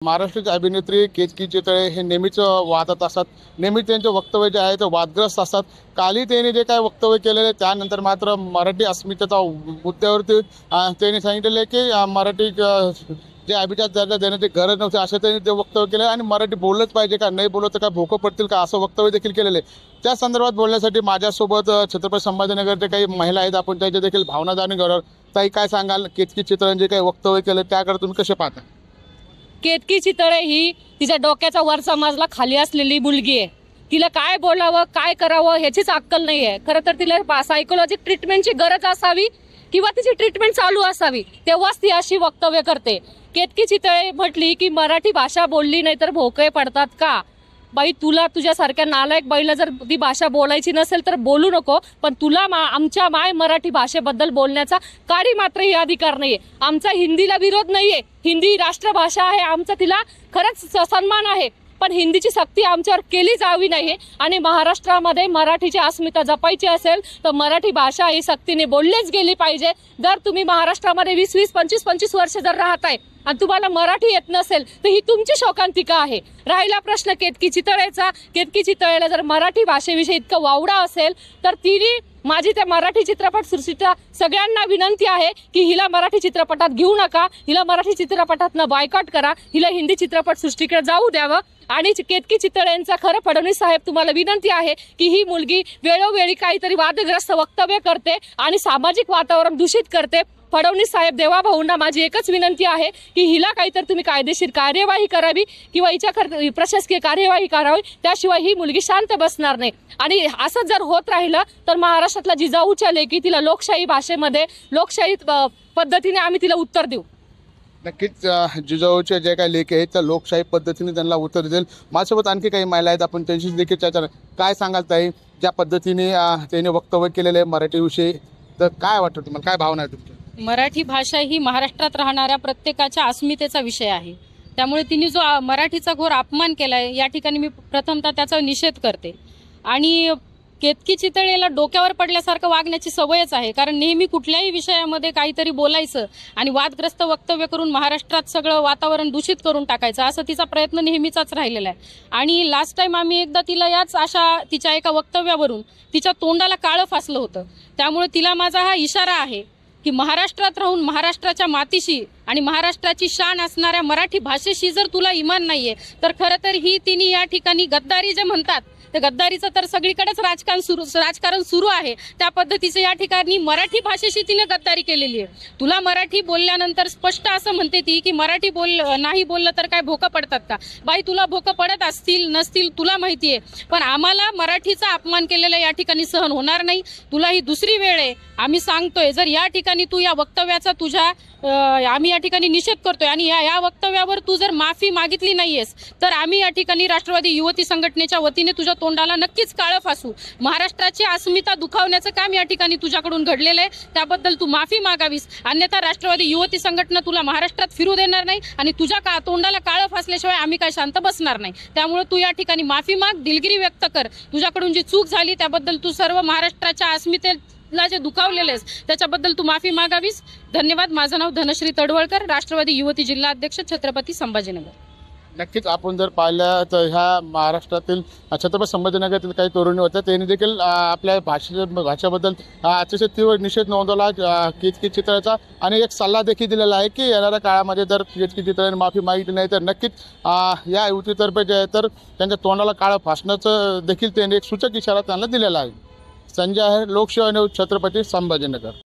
महाराष्ट्राची अभिनेत्री केतकी चितळे हे नेहमीच वादत असतात। नेहमी त्यांचे वक्तव्य जे आहे ते वादग्रस्त असतात। काली त्यांनी जे काय वक्तव्य केलेले त्यानंतर मात्र मराठी अस्मितेचा मुद्द्यावरती त्यांनी सांगितले की मराठी जे अभिजात दर्जा देण्याची गरज नव्हती असं त्यांनी ते वक्तव्य केले आणि मराठी बोललंच पाहिजे का नाही बोललं तर काय भोकं पडतील का असं वक्तव्य देखील केलेले। त्या संदर्भात बोलण्यासाठी माझ्यासोबत छत्रपती संभाजीनगरचे काही महिला आहेत, आपण त्यांच्या देखील भावना जाणून घेणार। ताई काय सांगाल, केतकी चितळेंनी जे काही वक्तव्य केले त्याकडे तुम्ही कसे पाहता? केतकी चितळे ही तिच्या डोक्याचा वरचा मजला खाली असलेली मुलगी आहे। तिला काय बोलावं काय करावं ह्याचीच अक्कल नाही आहे। खरं तर तिला सायकोलॉजिक ट्रीटमेंटची गरज असावी किंवा तिची ट्रीटमेंट चालू असावी, तेव्हाच ती अशी वक्तव्य करते। केतकी चितळे म्हटली की मराठी भाषा बोलली नाही तर भोके पडतात का? बाई, तुला तुझ्यासारख्या नालायक बाईला जर ती भाषा बोलायची नसेल तर बोलू नको, पण तुला आमच्या माय मराठी भाषेबद्दल बोलण्याचा काही मात्रही अधिकार नाहीये। आमचा हिंदीला विरोध नाहीये, हिंदी राष्ट्रभाषा आहे, आमचा तिला खरंच सन्मान आहे, पण हिंदीची सक्ती आमच्यावर केली जावी नाही। आणि महाराष्ट्रामध्ये मराठीची अस्मिता जपायची असेल तर मराठी भाषा ही सक्तीने बोललीच गेली पाहिजे। जर तुम्ही महाराष्ट्रामध्ये 20-20, 25-25 वर्ष जर राहताय आणि तुम्हाला मराठी येत नसेल तर ही तुमची शोकांतिका आहे। राहिला प्रश्न केतकी चितळेचा, केतकी चितळेला जर मराठी भाषेविषयी इतकं वावडा असेल तर तिने माझी त्या मराठी चित्रपट सृष्टीच्या सगळ्यांना विनंती आहे की हिला मराठी चित्रपटात घेऊ नका, हिला मराठी चित्रपटातनं बायकॉट करा, हिला हिंदी चित्रपट सृष्टीकडे जाऊ द्यावं। आणि केतकी चितळेंचा खरं फडणवीस साहेब तुम्हाला विनंती आहे की ही मुलगी वेळोवेळी काहीतरी वादग्रस्त वक्तव्य करते आणि सामाजिक वातावरण दूषित करते। फडणवीस साहेब, देवाभाऊंना माझी एकच विनंती आहे की हिला काहीतरी तुम्ही कायदेशीर कार्यवाही करावी किंवा हिच्या प्रशासकीय कार्यवाही करावी, त्याशिवाय ही मुलगी शांत बसणार नाही। आणि असं जर होत राहिलं तर महाराष्ट्रातला जिजाऊच्या लेकी तिला लोकशाही भाषेमध्ये लोकशाही पद्धतीने आम्ही तिला उत्तर देऊ। नक्कीच जिजाऊचे जे काही लेख आहेत त्या लोकशाही पद्धतीने त्यांना उत्तर देईल। माझ्यासोबत आणखी काही महिला आहेत, आपण त्यांची देखील चर्चा काय सांगाल ताई, ज्या पद्धतीने त्यांनी वक्तव्य केलेले मराठीविषयी, तर काय वाटतं तुम्हाला, काय भावना आहे तुमच्या? मराठी भाषा ही महाराष्ट्रात राहणाऱ्या प्रत्येकाच्या अस्मितेचा विषय आहे, त्यामुळे तिने जो मराठीचा घोर अपमान केलाय या ठिकाणी मी प्रथमतः त्याचा निषेध करते। आणि केतकी चितळेला डोक्यावर पडल्यासारखं वागण्याची सवयच आहे, कारण नेहमी कुठल्याही विषयामध्ये काहीतरी बोलायचं आणि वादग्रस्त वक्तव्य करून महाराष्ट्रात सगळं वातावरण दूषित करून टाकायचं, असं तिचा प्रयत्न नेहमीचाच राहिलेला आहे। आणि लास्ट टाइम आम्ही एकदा तिला याच तिच्या एका वक्तव्यावरून तिच्या तोंडाला काळं फासलं होतं। त्यामुळे तिला माझा हा इशारा आहे की महाराष्ट्रात राहून महाराष्ट्राच्या मातीशी आणि महाराष्ट्राची शान असणाऱ्या मराठी भाषेशी जर तुला इमान नाहीये तर खरं तर तिने या ठिकाणी गद्दारी जे म्हणतात ते गद्दारीचं तर सगळीकडेच राजकारण सुरू आहे, त्या पद्धतीचं या ठिकाणी मराठी भाषेशी तिने गद्दारी केलेली आहे। तुला मराठी बोलल्यानंतर स्पष्ट असं म्हणते ती की मराठी नाही बोललं तर काय भोकं पडतात का? बाई, तुला भोकं पडत असतील नसतील तुला माहिती आहे, पण आम्हाला मराठीचा अपमान केलेला या ठिकाणी सहन होणार नाही। तुला ही दुसरी वेळ आहे, आम्ही सांगतोय जर या ठिकाणी तू या वक्तव्याचा आम्ही या ठिकाणी निषेध करतोय आणि या वक्तव्यावर तू जर माफी मागितली नाहीयेस तर आम्ही या ठिकाणी राष्ट्रवादी युवती संघटनेच्या वतीने तुझ्या तोंडाला नक्कीच काळं फासू। महाराष्ट्राची अस्मिता दुखावण्याचं काम या ठिकाणी तुझ्याकडून घडलेलं आहे, त्याबद्दल तू माफी मागावीस, अन्यथा राष्ट्रवादी युवती संघटना तुला महाराष्ट्रात फिरू देणार नाही आणि तुझ्या तोंडाला काळं फासल्याशिवाय आम्ही काय शांत बसणार नाही। त्यामुळे तू या ठिकाणी माफी माग, दिलगिरी व्यक्त कर, तुझ्याकडून जी चूक झाली त्याबद्दल तू सर्व महाराष्ट्राच्या अस्मितेला जे दुखावलेले आहेस त्याच्याबद्दल तू माफी मागावीस। धन्यवाद। माझं नाव धनश्री तडवळकर, राष्ट्रवादी युवती जिल्हा अध्यक्ष, छत्रपती संभाजीनगर। नक्कीच आपण जर पाहिलं तर ह्या महाराष्ट्रातील छत्रपती संभाजीनगरातील काही तरुणी होत्या, त्यांनी देखील आपल्या भाषेबद्दल अतिशय तीव्र निषेध नोंदवला केतकी चितळेचा आणि एक सल्ला देखील दिलेला आहे की येणाऱ्या काळामध्ये जर केतकी चितळेने माफी मागितली नाही तर नक्कीच या युतीतर्फे जे आहे तर त्यांच्या तोंडाला काळं फासण्याचं देखील त्यांनी एक सूचक इशारा त्यांना दिलेला आहे। संजय आहे, लोकसेवा न्यूज, छत्रपती संभाजीनगर।